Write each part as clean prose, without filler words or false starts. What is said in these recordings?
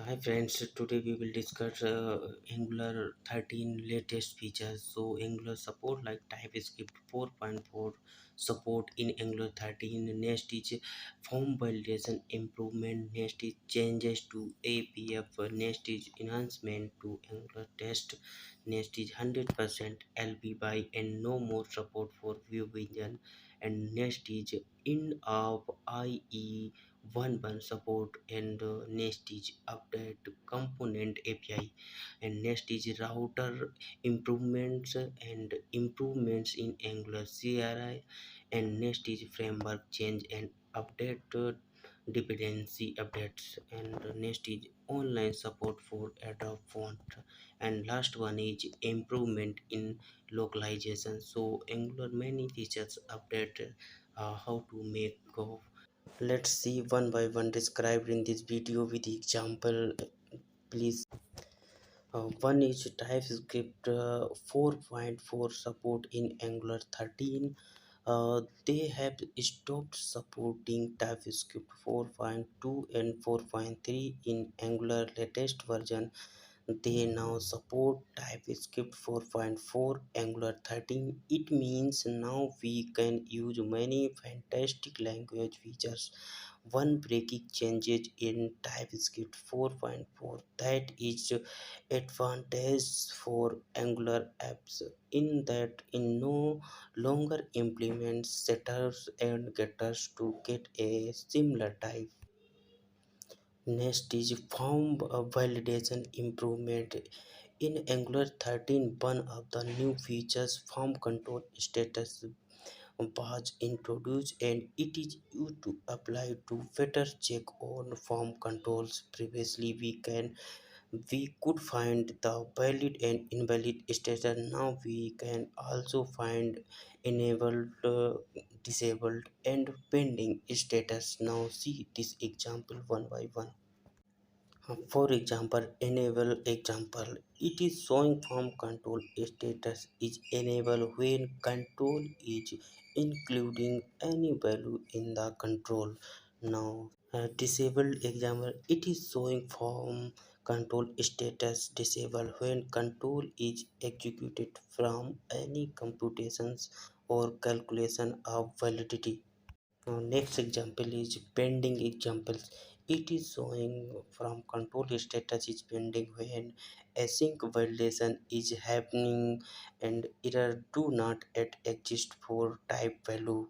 Hi friends, today we will discuss Angular 13 latest features. So Angular support like TypeScript 4.4 support in Angular 13. Next is form validation improvement. Next is changes to APF. Next is enhancement to Angular test. Next is 100% LB and no more support for View Engine. And next is in of IE 1 support and next is update component API and next is router improvements and improvements in Angular CRI and next is framework change and update dependency updates and next is online support for Adobe font and last one is improvement in localization. So Angular many features update how to make let's see one by one described in this video with example. Please, one is TypeScript 4.4 support in Angular 13. They have stopped supporting TypeScript 4.2 and 4.3 in Angular latest version. They now support TypeScript 4.4 Angular 13. It means now we can use many fantastic language features. One breaking changes in TypeScript 4.4 that is advantage for Angular apps in that it no longer implements setters and getters to get a similar type. Next is form validation improvement. In Angular 13, one of the new features form control status was introduced and it is used to apply to better check on form controls. Previously we could find the valid and invalid status. Now we can also find enabled, disabled and pending status. Now see this example one by one. For example, enable example. It is showing form control status is enabled when control is including any value in the control. Now, disabled example. It is showing form control status disabled when control is executed from any computations or calculation of validity. Now, next example is pending examples. It is showing from control status is pending when async validation is happening and error do not yet exist for type value.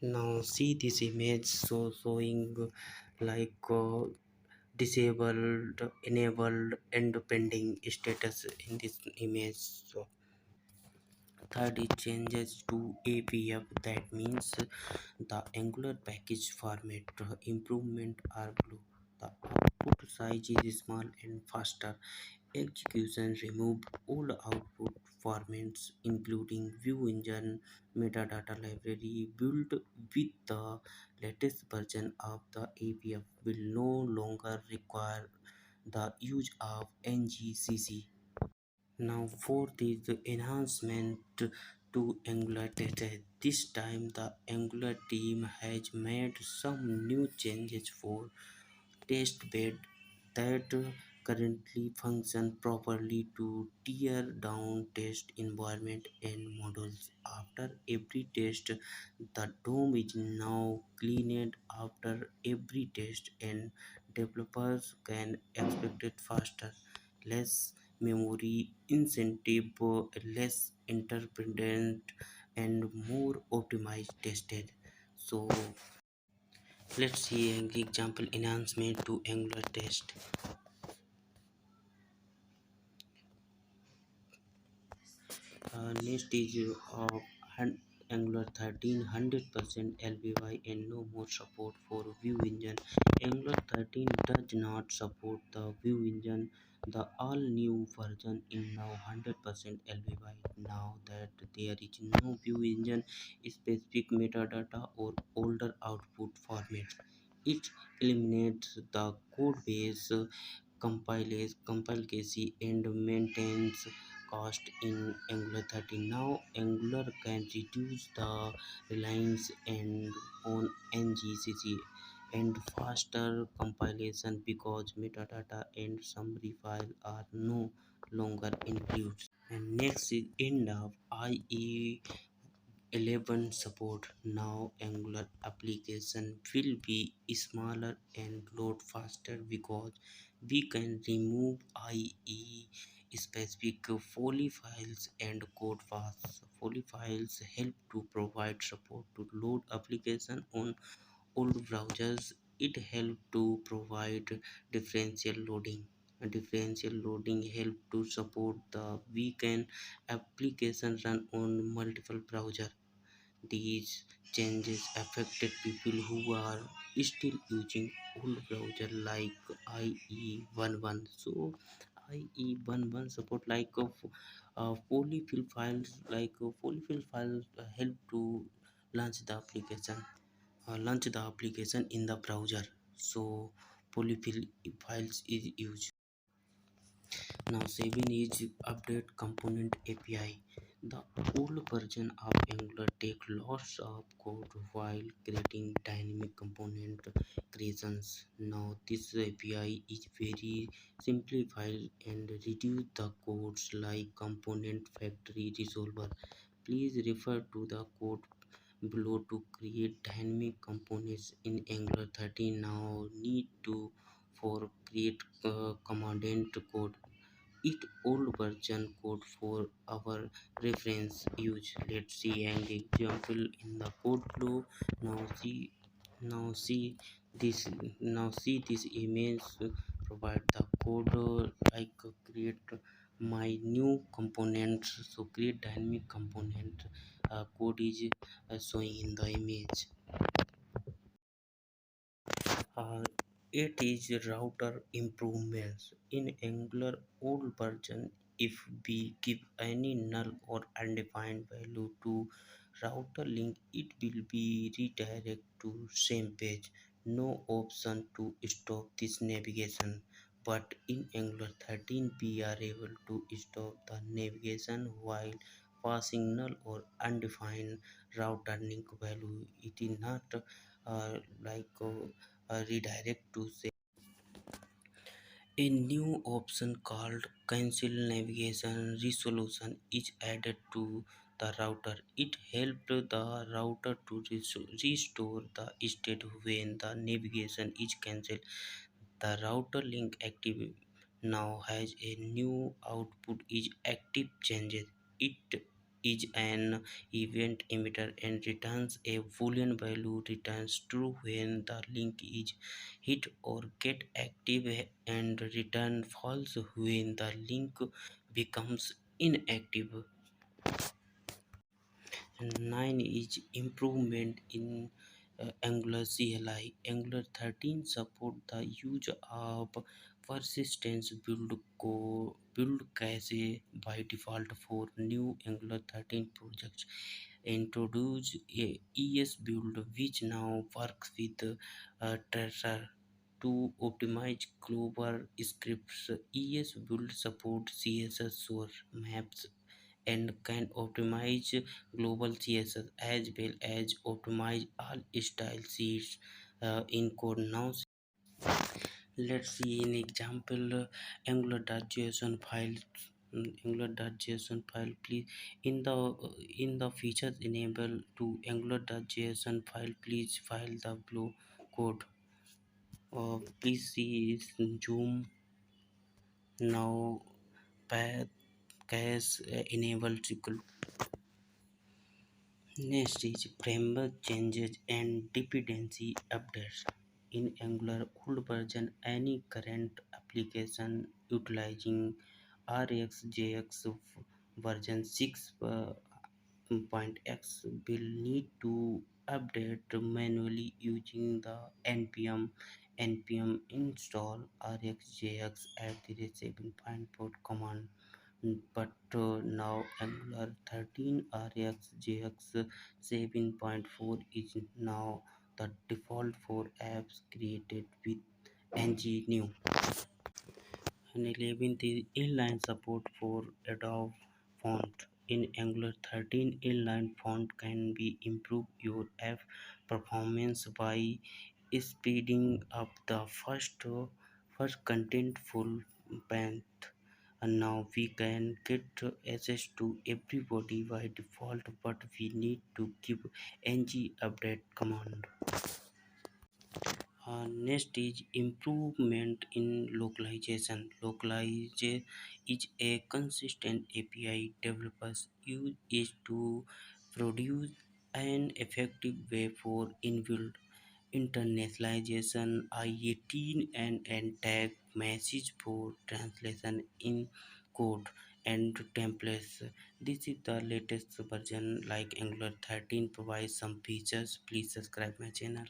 Now see this image so showing like disabled, enabled and pending status in this image. So third is changes to APF, that means the Angular package format improvement are blue. The output size is small and faster. Execution removed all output formats including view engine metadata library built with the latest version of the APF will no longer require the use of ngCC. Now fourth is the enhancement to Angular data. This time the Angular team has made some new changes for testbed that currently function properly to tear down test environment and models. After every test, the DOM is now cleaned after every test and developers can expect it faster, less memory incentive, less interpreted and more optimized tested. So let's see an example enhancement to Angular test. Next is Angular 13 100% LBY and no more support for View Engine. Angular 13 does not support the View Engine. The all new version is now 100% LBY. Now that there is no View Engine specific metadata or older output format, it eliminates the code base compilation and maintenance cost in Angular 13. Now Angular can reduce the reliance and on ngCC and faster compilation because metadata and summary file are no longer included. And next is end of IE 11 support. Now Angular application will be smaller and load faster because we can remove IE specific folly files and code fast. Folly files help to provide support to load application on old browsers. It helps to provide differential loading. Differential loading help to support the weekend application run on multiple browser. These changes affected people who are still using old browser like IE11. So IE11 support like polyfill files polyfill files help to launch the application in the browser. So polyfill files is used. Now 7 is update component API. The old version of Angular take lots of code while creating dynamic component creations. Now this API is very simplified and reduce the codes like component factory resolver. Please refer to the code below to create dynamic components in Angular 13. Now need to for create commandant code it old version code for our reference use. Let's see an example in the code flow. Now see this now see this image provide the code create my new component. So create dynamic component code is showing in the image. uh, it is router improvements in Angular old version. If we give any null or undefined value to router link, it will be redirect to same page. No option to stop this navigation, but in Angular 13 we are able to stop the navigation while passing null or undefined router link value. It is not uh, like redirect to say. A new option called cancel navigation resolution is added to the router. It helped the router to restore the state when the navigation is cancelled. The router link active now has a new output is active changes. It is an event emitter and returns a boolean value. Returns true when the link is hit or get active and return false when the link becomes inactive. And 9 is improvement in Angular CLI. Angular 13 support the use of persistence build cache by default for new Angular 13 projects. Introduce a ES build which now works with Trezor to optimize global scripts. ES build support CSS source maps and can optimize global CSS as well as optimize all style sheets in code. Now let's see an example. Angular.json file. Angular.json file, please. In the features enable to Angular.json file, please file the below code. Please see zoom now path cache enable trickle. Next is framework changes and dependency updates. In Angular old version, any current application utilizing RxJS version 6.x will need to update manually using the npm install rxjx at the 7.4 command. But now Angular 13 RxJS 7.4 is now the default for apps created with ng-new. And 11th is inline support for Adobe font. In Angular 13, inline font can be improve your app performance by speeding up the first contentful path. And now we can get access to everybody by default, but we need to give ng update command. Next is improvement in localization. Localization is a consistent API developers use is to produce an effective way for inbuilt internationalization. I18 and tag message for translation in code and templates. This is the latest version like Angular 13 provides some features. Please subscribe my channel.